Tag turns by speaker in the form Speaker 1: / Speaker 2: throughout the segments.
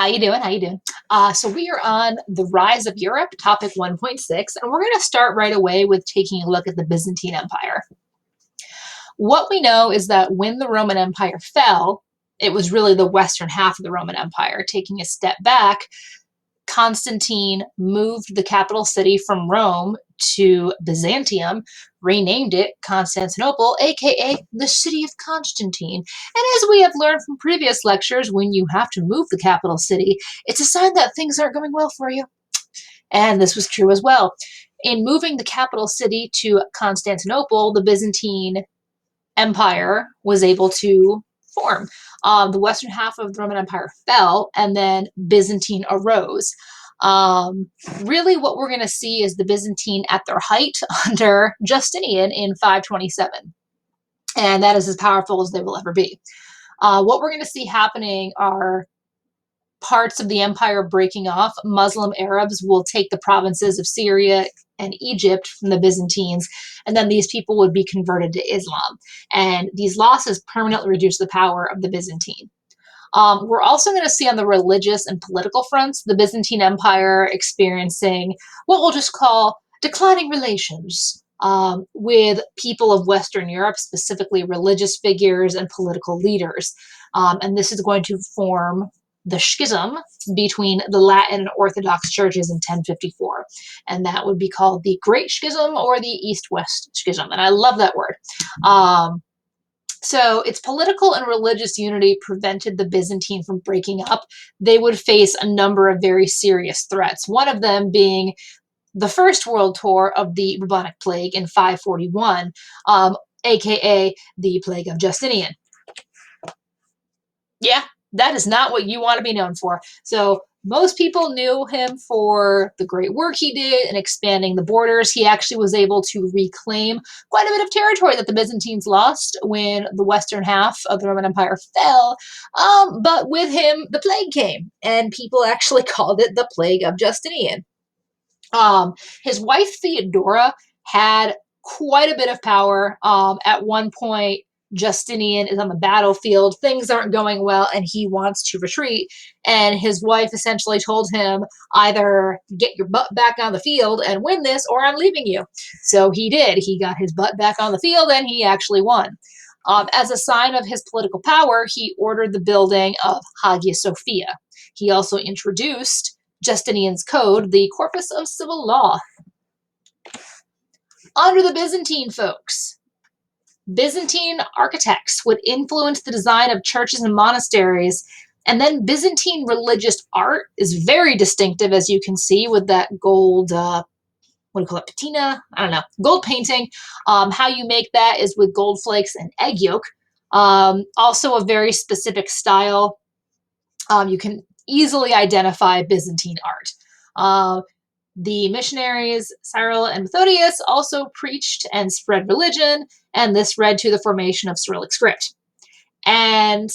Speaker 1: How you doing? How you doing? So we are on the rise of Europe, topic 1.6, and we're going to start right away with taking a look at the Byzantine Empire. What we know is that when the Roman Empire fell, it was really the western half of the Roman Empire. Taking a step back, Constantine moved the capital city from Rome to Byzantium, renamed it Constantinople, aka the city of Constantine. And as we have learned from previous lectures, when you have to move the capital city, it's a sign that things aren't going well for you. And this was true as well. In moving the capital city to Constantinople, the Byzantine Empire was able to form. The western half of the Roman Empire fell, and then Byzantine arose. Um, Really, what we're going to see is the Byzantine at their height under Justinian in 527, and that is as powerful as they will ever be. What we're going to see happening are parts of the empire breaking off. Muslim Arabs will take the provinces of Syria and Egypt from the Byzantines, and then these people would be converted to Islam. And these losses permanently reduce the power of the Byzantine. We're also going to see on the religious and political fronts the Byzantine Empire experiencing what we'll just call declining relations with people of Western Europe, specifically religious figures and political leaders. And this is going to form the schism between the Latin and Orthodox churches in 1054. And that would be called the Great Schism or the East West Schism. And I love that word. So its political and religious unity prevented the Byzantine from breaking up. They would face a number of very serious threats, one of them being the First World Tour of the bubonic plague in 541, aka the Plague of Justinian. Yeah, that is not what you want to be known for. So most people knew him for the great work he did in expanding the borders. He actually was able to reclaim quite a bit of territory that the Byzantines lost when the western half of the Roman Empire fell. But with him, the plague came, and people actually called it the Plague of Justinian. His wife Theodora had quite a bit of power. At one point, Justinian is on the battlefield. Things aren't going well, and he wants to retreat. And his wife essentially told him, either get your butt back on the field and win this, or I'm leaving you. So he did. He got his butt back on the field, and he actually won. As a sign of his political power, he ordered the building of Hagia Sophia. He also introduced Justinian's code, the Corpus of Civil Law. Under the Byzantine folks, Byzantine architects would influence the design of churches and monasteries, and then Byzantine religious art is very distinctive, as you can see, with that gold, what do you call it, patina? I don't know, gold painting. How you make that is with gold flakes and egg yolk. Also a very specific style. You can easily identify Byzantine art. The missionaries Cyril and Methodius also preached and spread religion, and this led to the formation of Cyrillic script. And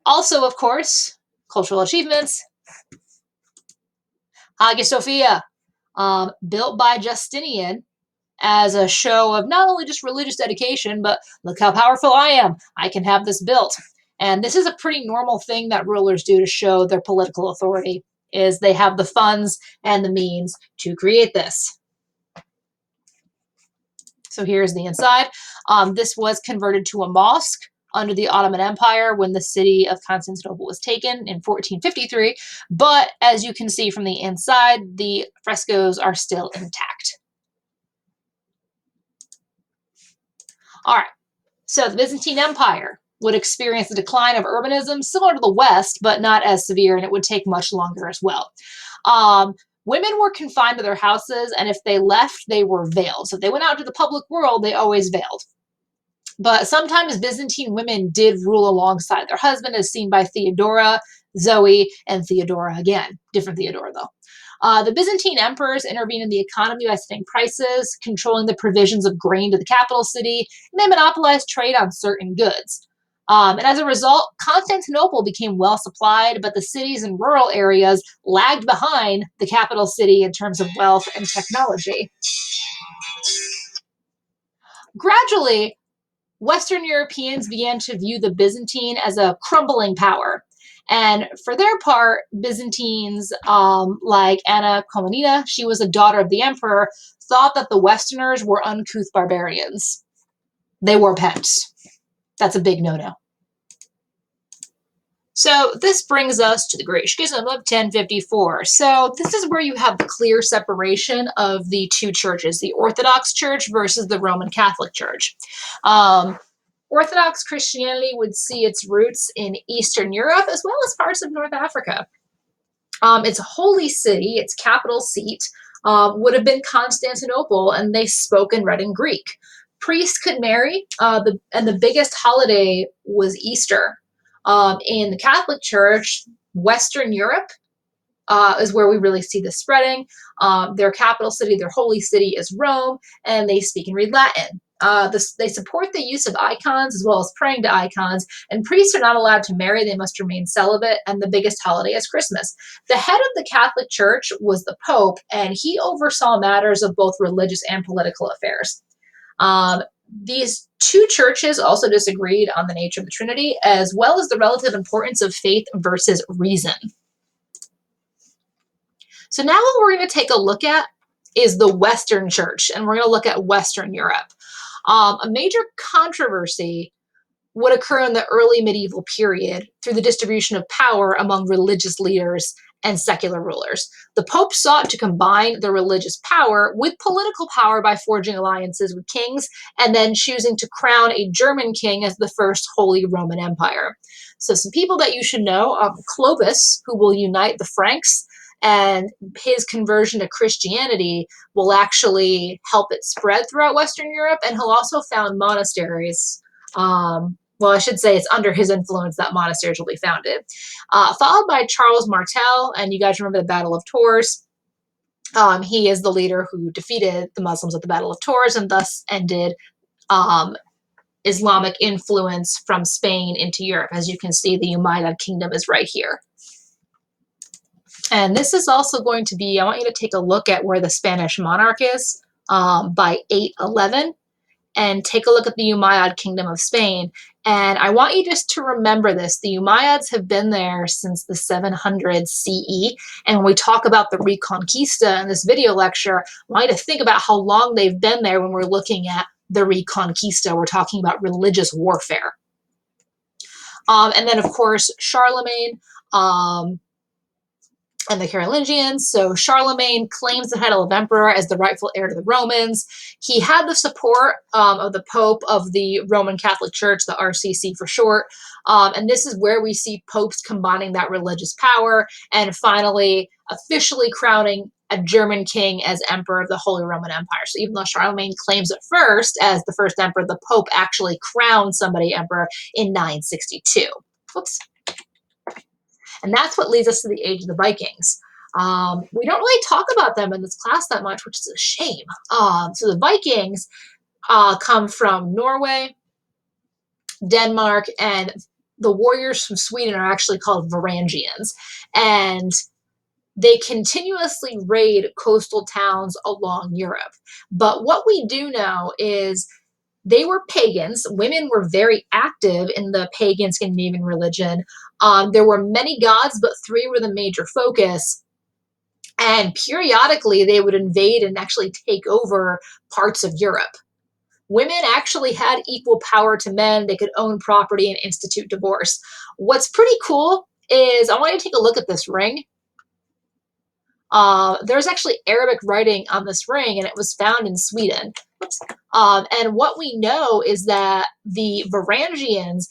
Speaker 1: also, of course, cultural achievements. Hagia Sophia, built by Justinian as a show of not only just religious dedication, but look how powerful I am. I can have this built. And this is a pretty normal thing that rulers do to show their political authority, is they have the funds and the means to create this. So here's the inside. This was converted to a mosque under the Ottoman Empire when the city of Constantinople was taken in 1453. But as you can see from the inside, the frescoes are still intact. All right, so the Byzantine Empire would experience a decline of urbanism similar to the West, but not as severe, and it would take much longer as well. Women were confined to their houses, and if they left, they were veiled. So if they went out to the public world, they always veiled. But sometimes Byzantine women did rule alongside their husband, as seen by Theodora, Zoe, and Theodora again. Different Theodora, though. The Byzantine emperors intervened in the economy by setting prices, controlling the provisions of grain to the capital city, and they monopolized trade on certain goods. And as a result, Constantinople became well supplied, but the cities and rural areas lagged behind the capital city in terms of wealth and technology. Gradually, Western Europeans began to view the Byzantine as a crumbling power. And for their part, Byzantines like Anna Komnena, she was a daughter of the emperor, thought that the Westerners were uncouth barbarians. They wore pens. That's a big no-no. So this brings us to the Great Schism of 1054. So this is where you have the clear separation of the two churches, the Orthodox Church versus the Roman Catholic Church. Orthodox Christianity would see its roots in Eastern Europe as well as parts of North Africa. Its holy city, its capital seat, would have been Constantinople, and they spoke and read in Greek. Priests could marry, and the biggest holiday was Easter. In the Catholic Church, Western Europe is where we really see this spreading. Their capital city, their holy city is Rome, and they speak and read Latin. They support the use of icons as well as praying to icons, and priests are not allowed to marry. They must remain celibate, and the biggest holiday is Christmas. The head of the Catholic Church was the Pope, and he oversaw matters of both religious and political affairs. These two churches also disagreed on the nature of the Trinity, as well as the relative importance of faith versus reason. So now what we're going to take a look at is the Western Church, and we're going to look at Western Europe. A major controversy would occur in the early medieval period through the distribution of power among religious leaders and secular rulers. The Pope sought to combine the religious power with political power by forging alliances with kings and then choosing to crown a German king as the first Holy Roman Empire. So some people that you should know, Clovis, who will unite the Franks, and his conversion to Christianity will actually help it spread throughout Western Europe, and he'll also found monasteries. Well, I should say it's under his influence that monasteries will be founded. Followed by Charles Martel, and you guys remember the Battle of Tours. He is the leader who defeated the Muslims at the Battle of Tours and thus ended Islamic influence from Spain into Europe. As you can see, the Umayyad kingdom is right here. And this is also going to be, I want you to take a look at where the Spanish monarch is by 811, and take a look at the Umayyad kingdom of Spain. And I want you just to remember this. The Umayyads have been there since the 700 CE. And when we talk about the Reconquista in this video lecture, I want you to think about how long they've been there when we're looking at the Reconquista. We're talking about religious warfare. And then, of course, Charlemagne, and the Carolingians. So Charlemagne claims the title of emperor as the rightful heir to the Romans. He had the support of the Pope of the Roman Catholic Church, the RCC for short. And this is where we see popes combining that religious power and finally officially crowning a German king as emperor of the Holy Roman Empire. So even though Charlemagne claims it first as the first emperor, the Pope actually crowned somebody emperor in 962. Whoops. And that's what leads us to the age of the Vikings. We don't really talk about them in this class that much, which is a shame. So the Vikings come from Norway, Denmark, and the warriors from Sweden are actually called Varangians. And they continuously raid coastal towns along Europe. But what we do know is they were pagans. Women were very active in the pagan Scandinavian religion. There were many gods, but three were the major focus. And periodically, they would invade and actually take over parts of Europe. Women actually had equal power to men. They could own property and institute divorce. What's pretty cool is I want you to take a look at this ring. There's actually Arabic writing on this ring, and it was found in Sweden. And what we know is that the Varangians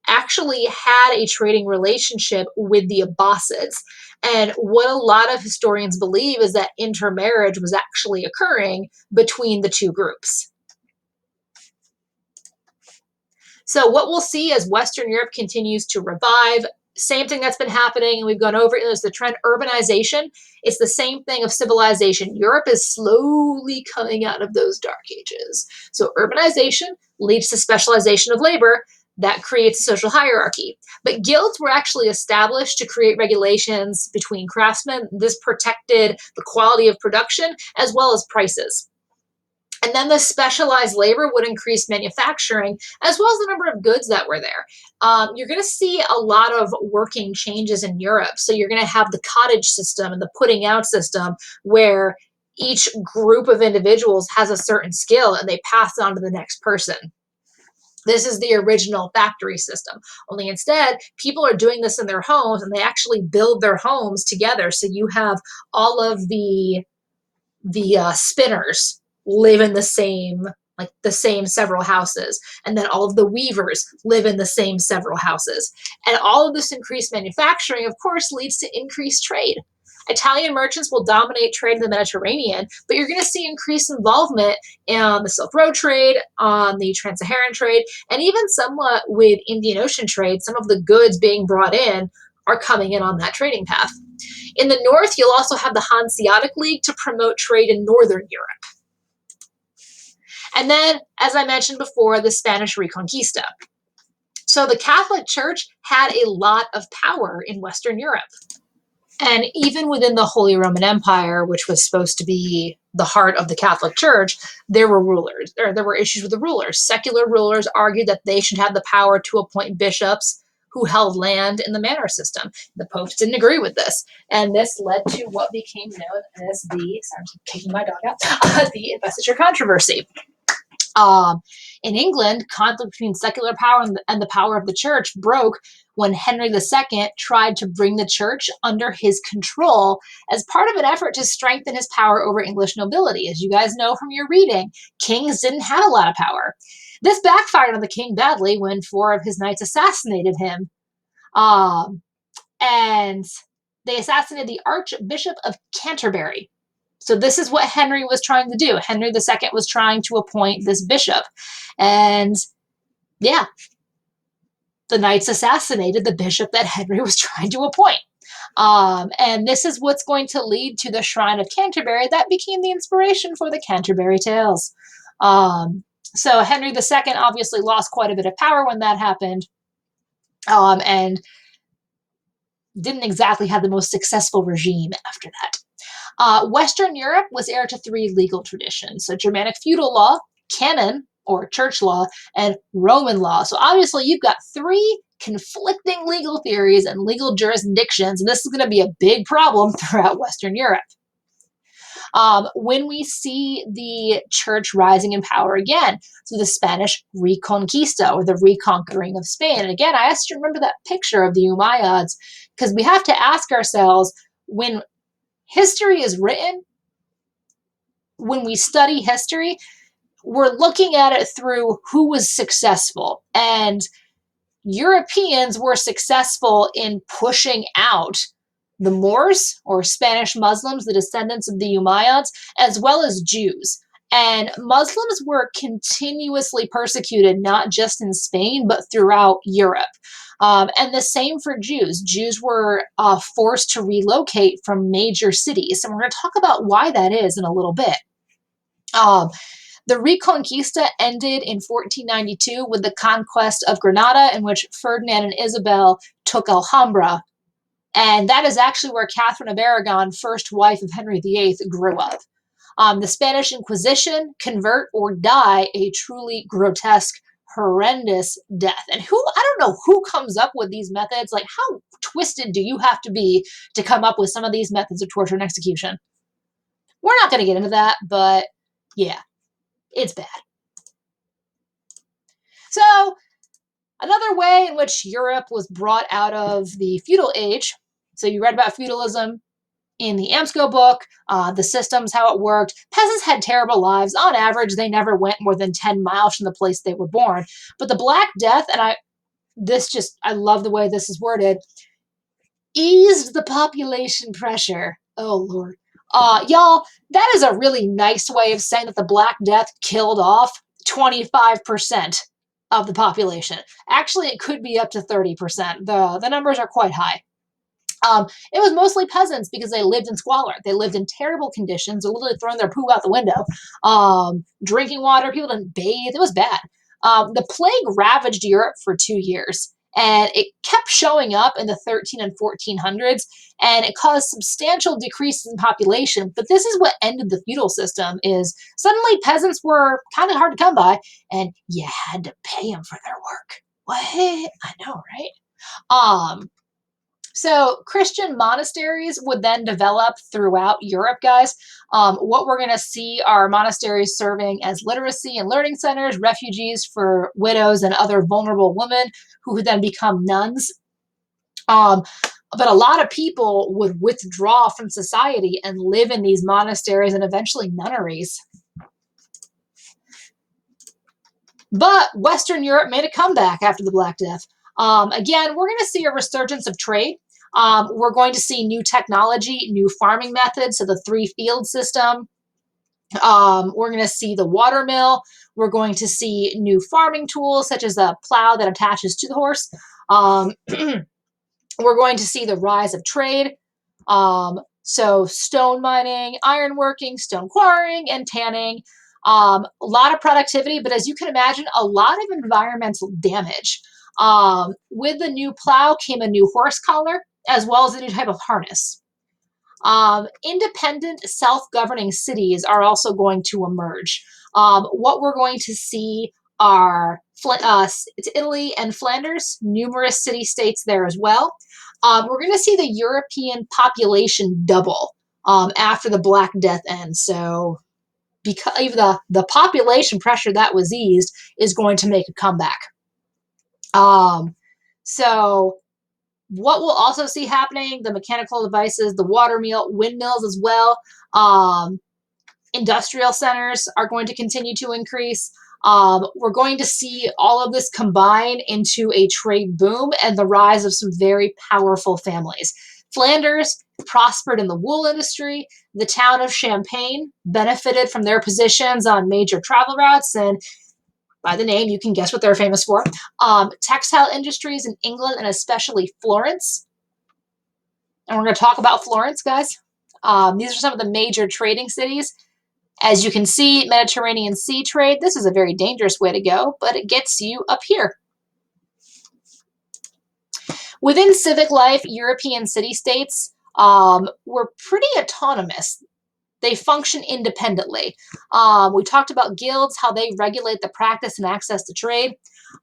Speaker 1: actually had a trading relationship with the Abbasids. And what a lot of historians believe is that intermarriage was actually occurring between the two groups. So what we'll see as Western Europe continues to revive, same thing that's been happening, and we've gone over it, is the trend urbanization. It's the same thing of civilization. Europe is slowly coming out of those dark ages. So urbanization leads to specialization of labor. That creates a social hierarchy. But guilds were actually established to create regulations between craftsmen. This protected the quality of production as well as prices. And then the specialized labor would increase manufacturing as well as the number of goods that were there. You're going to see a lot of working changes in Europe. So you're going to have the cottage system and the putting out system where each group of individuals has a certain skill and they pass it on to the next person. This is the original factory system. Only instead, people are doing this in their homes and they actually build their homes together. So you have all of the spinners live in the same several houses, and then all of the weavers live in the same several houses. And all of this increased manufacturing, of course, leads to increased trade. Italian merchants will dominate trade in the Mediterranean, but you're going to see increased involvement in the Silk Road trade, on the Trans-Saharan trade, and even somewhat with Indian Ocean trade. Some of the goods being brought in are coming in on that trading path. In the north, you'll also have the Hanseatic League to promote trade in Northern Europe. And then, as I mentioned before, the Spanish Reconquista. So the Catholic Church had a lot of power in Western Europe. And even within the Holy Roman Empire, which was supposed to be the heart of the Catholic Church, there were issues with the rulers. Secular rulers argued that they should have the power to appoint bishops who held land in the manor system. The popes didn't agree with this, and this led to what became known as the, sorry, I'm kicking my dog out, the investiture controversy. In England, conflict between secular power and the power of the church broke when Henry II tried to bring the church under his control as part of an effort to strengthen his power over English nobility. As you guys know from your reading, kings didn't have a lot of power. This backfired on the king badly when 4 of his knights assassinated him. And they assassinated the Archbishop of Canterbury. So this is what Henry was trying to do. Henry II was trying to appoint this bishop. And yeah, the knights assassinated the bishop that Henry was trying to appoint. And this is what's going to lead to the Shrine of Canterbury that became the inspiration for the Canterbury Tales. So Henry II obviously lost quite a bit of power when that happened, and didn't exactly have the most successful regime after that. Western Europe was heir to 3 legal traditions. So Germanic feudal law, canon, or church law, and Roman law. So obviously you've got 3 conflicting legal theories and legal jurisdictions, and this is going to be a big problem throughout Western Europe. When we see the church rising in power again, so the Spanish Reconquista, or the reconquering of Spain. And again, I asked you to remember that picture of the Umayyads, because we have to ask ourselves, when history is written, when we study history, we're looking at it through who was successful. And Europeans were successful in pushing out the Moors, or Spanish Muslims, the descendants of the Umayyads, as well as Jews. And Muslims were continuously persecuted, not just in Spain, but throughout Europe. And the same for Jews. Jews were forced to relocate from major cities. And we're going to talk about why that is in a little bit. The Reconquista ended in 1492 with the conquest of Granada, in which Ferdinand and Isabel took Alhambra. And that is actually where Catherine of Aragon, first wife of Henry VIII, grew up. The Spanish Inquisition, convert or die, a truly grotesque, horrendous death. And I don't know who comes up with these methods. Like, how twisted do you have to be to come up with some of these methods of torture and execution? We're not going to get into that, but yeah, it's bad. So, another way in which Europe was brought out of the feudal age, so you read about feudalism in the Amsco book, the systems, how it worked. Peasants had terrible lives. On average, they never went more than 10 miles from the place they were born. But the Black Death, and I love the way this is worded, eased the population pressure. Oh, Lord. Y'all, that is a really nice way of saying that the Black Death killed off 25% of the population. Actually, it could be up to 30%. The numbers are quite high. It was mostly peasants because they lived in squalor. They lived in terrible conditions. They literally throwing their poo out the window. Drinking water, people didn't bathe. It was bad. The plague ravaged Europe for 2 years. and it kept showing up in the 13 and 1400s, and it caused substantial decreases in population. But this is what ended the feudal system: is suddenly peasants were kind of hard to come by, and you had to pay them for their work. What? I know, right? Um, so Christian monasteries would then develop throughout Europe, guys. What we're going to see are monasteries serving as literacy and learning centers, refuges for widows and other vulnerable women who would then become nuns. Um, but a lot of people would withdraw from society and live in these monasteries and eventually nunneries. But Western Europe made a comeback after the Black Death. Again, we're going to see a resurgence of trade. We're going to see new technology, new farming methods, so the three-field system. We're going to see the water mill. We're going to see new farming tools, such as a plow that attaches to the horse. We're going to see the rise of trade. So stone mining, iron working, stone quarrying, and tanning. A lot of productivity, but as you can imagine, a lot of environmental damage. With the new plow came a new horse collar, as well as a new type of harness. Independent, self-governing cities are also going to emerge. What we're going to see are it's Italy and Flanders, numerous city-states there as well. We're going to see the European population double after the Black Death ends. So because the population pressure that was eased is going to make a comeback. So what we'll also see happening, the mechanical devices, the water mill, windmills as well. Industrial centers are going to continue to increase. We're going to see all of this combine into a trade boom and the rise of some very powerful families. Flanders prospered in the wool industry. The town of Champagne benefited from their positions on major travel routes, and by the name, you can guess what they're famous for. Textile industries in England and especially Florence. And we're going to talk about Florence, guys. These are some of the major trading cities. As you can see, Mediterranean Sea trade, this is a very dangerous way to go, but it gets you up here. Within civic life, European city-states were pretty autonomous. They function independently. We talked about guilds, how they regulate the practice and access to trade.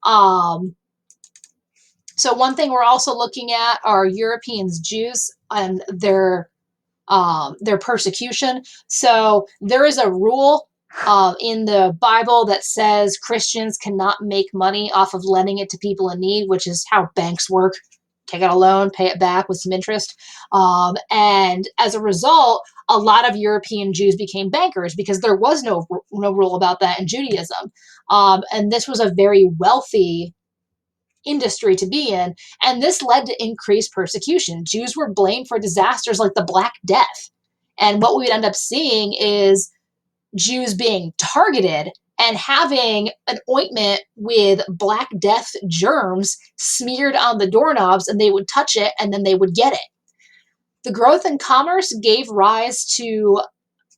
Speaker 1: So one thing we're also looking at are Europeans, Jews, and their persecution. So there is a rule in the Bible that says Christians cannot make money off of lending it to people in need, which is how banks work. Take out a loan, pay it back with some interest. And as a result, a lot of European Jews became bankers because there was no rule about that in Judaism. And this was a very wealthy industry to be in, and this led to increased persecution. Jews were blamed for disasters like the Black Death. And what we would end up seeing is Jews being targeted and having an ointment with Black Death germs smeared on the doorknobs, and they would touch it and then they would get it. The growth in commerce gave rise to,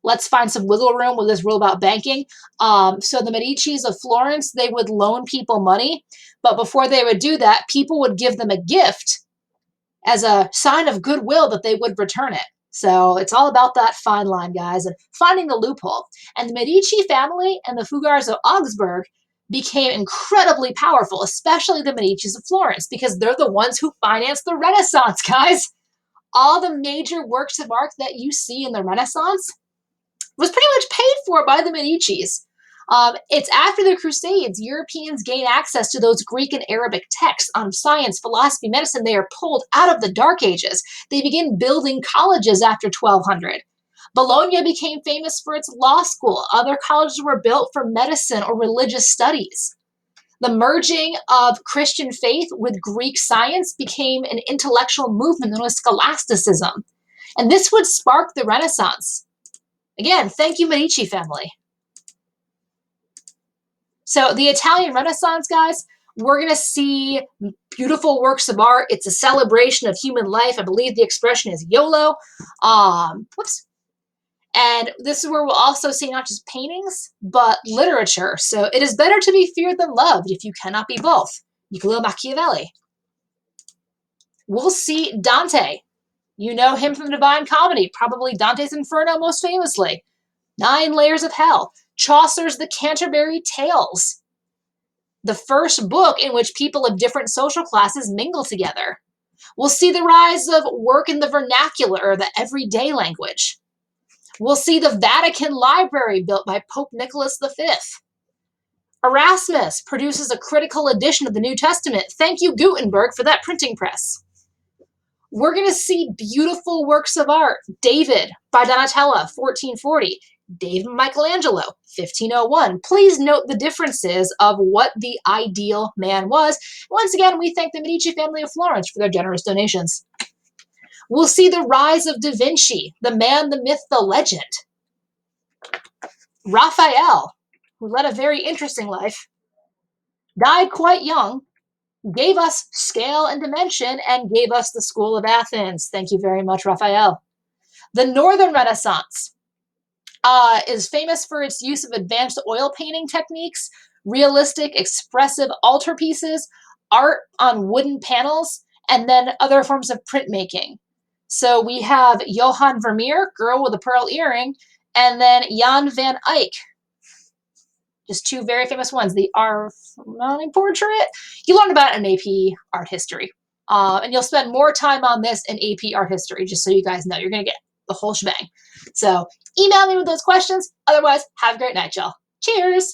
Speaker 1: let's find some wiggle room with this rule about banking. So the Medicis of Florence, they would loan people money, but before they would do that, people would give them a gift as a sign of goodwill that they would return it. So it's all about that fine line, guys, and finding the loophole. And the Medici family and the Fugars of Augsburg became incredibly powerful, especially the Medicis of Florence, because they're the ones who financed the Renaissance, guys. All the major works of art that you see in the Renaissance was pretty much paid for by the Medicis. It's after the Crusades, Europeans gain access to those Greek and Arabic texts on science, philosophy, medicine. They are pulled out of the Dark Ages. They begin building colleges after 1200. Bologna became famous for its law school. Other colleges were built for medicine or religious studies. The merging of Christian faith with Greek science became an intellectual movement known as scholasticism. And this would spark the Renaissance. Again, thank you, Medici family. So the Italian Renaissance, guys, we're going to see beautiful works of art. It's a celebration of human life. I believe the expression is YOLO. And this is where we'll also see not just paintings, but literature. So it is better to be feared than loved if you cannot be both. Niccolo Machiavelli. We'll see Dante. You know him from the Divine Comedy, probably Dante's Inferno most famously. 9 Layers of Hell. Chaucer's The Canterbury Tales, the first book in which people of different social classes mingle together. We'll see the rise of work in the vernacular, or the everyday language. We'll see the Vatican Library built by Pope Nicholas V. Erasmus produces a critical edition of the New Testament. Thank you, Gutenberg, for that printing press. We're going to see beautiful works of art. David by Donatella, 1440. David Michelangelo, 1501. Please note the differences of what the ideal man was. Once again, we thank the Medici family of Florence for their generous donations. We'll see the rise of Da Vinci, the man, the myth, the legend. Raphael, who led a very interesting life, died quite young, gave us scale and dimension, and gave us the School of Athens. Thank you very much, Raphael. The Northern Renaissance is famous for its use of advanced oil painting techniques, realistic, expressive altarpieces, art on wooden panels, and then other forms of printmaking. So we have Johann Vermeer, Girl with a Pearl Earring, and then Jan van Eyck. Just 2 very famous ones. The Armani portrait. You learn about it in AP art history. And you'll spend more time on this in AP art history, just so you guys know. You're going to get the whole shebang. So email me with those questions. Otherwise, have a great night, y'all. Cheers!